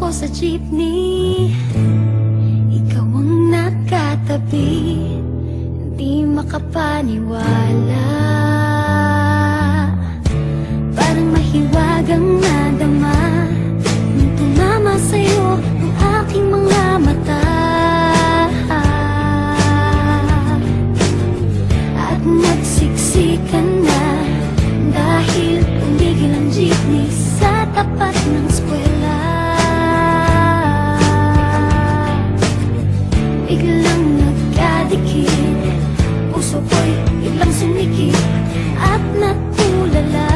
ako sa jeepney, ikaw ang nakatabi, di makapaniwala. Parang mahiwagang nadama nung tumama sa'yo ang aking mga mata. At nagsiksikan na dahil tumigil ang jeepney sa tapat ng eskwela. Biglang nagkadikit, puso ko'y biglang sumikip at natulala.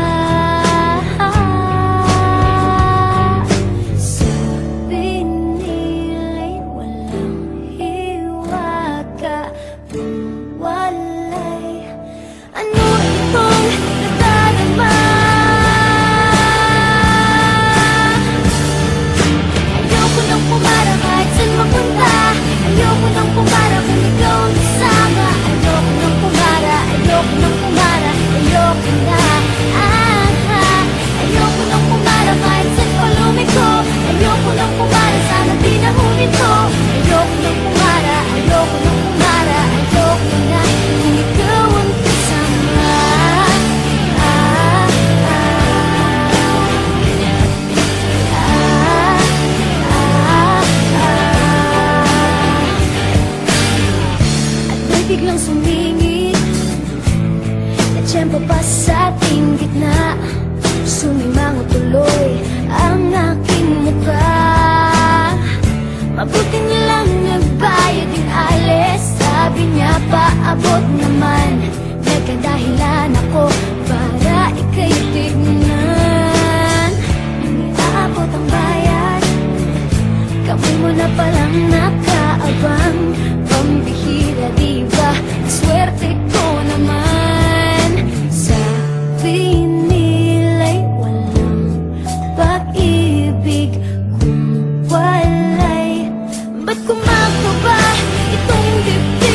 Sabi nila'y walang hiwaga, walay. Ano itong nadarama? Ayoko nang pumara kahit saan mapunta. Ayoko nang pumara kung ikaw ang kasama. Ayoko nang pumara, ayoko nang pumara, ayoko na. Ayoko nang pumara kahit saan pa lumiko. Ayoko nang pumara, sana di na huminto. Ayoko nang pumara, ayoko nang pumara, ayoko na kung ikaw ang kasama. At may biglang sumingit na tiyempo pa sa ating gitna. Sumimango tuloy ang aking mukha. Mabuti nilang nagbayad yung alis. Sabi niya paabot naman. Nagkadahilan ako para ika'y tignan. Nung iaabot ang bayad, kamay mo na palang nakaabang. Pambihira diba, swerte ko naman. Sabi nila'y walang pag-ibig kung walay. Ba't kumakaba itong dibdib?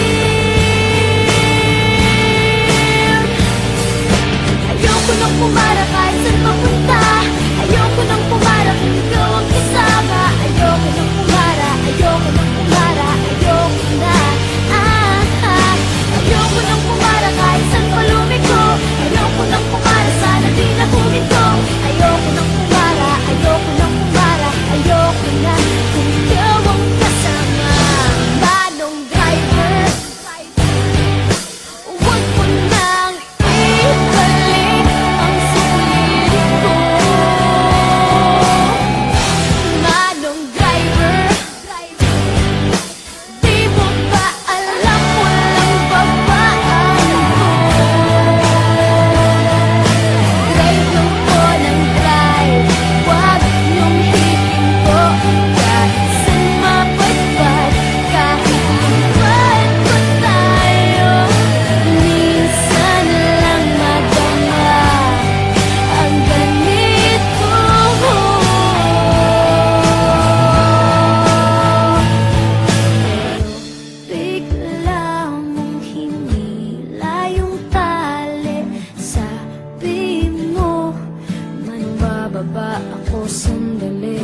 Ayoko nang pumara kahit saan mapunta. Ayoko nang pumara kung ikaw ang kasama. Ayoko nang pumara, ayoko nang pumara, ayoko na. Ayoko nang pumara kahit saan pa lumiko. Ayoko nang pumara, sana di na huminto. Ayoko nang pumara, ayoko nang pumara, ayoko na kung ikaw ang kasama. Manong driver, huwag mo nang ibalik ang sulit ko. Manong driver, di mo ba alam walang babaan ko? Drive lang po ng drive, huwag niyong hihinto. Kahit saan mapadpad, kahit lumpad pa tayo, minsan lang madama ang ganito. Bigla mong hinila yung tali. Sabi mo, manbababa ako sandali.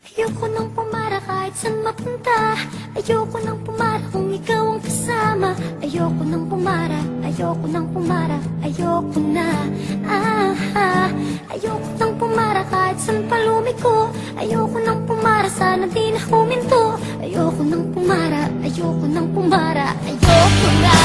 Ayoko nang pumara kahit saan mapunta. Ayoko nang pumara kung ikaw ang kasama. Ayoko nang pumara, ayoko nang pumara, ayoko na. Ayoko nang pumara kahit saan pa lumiko. Ayoko nang pumara, sana di na huminto. Ayoko nang pumara, ayoko nang pumara, ayoko na.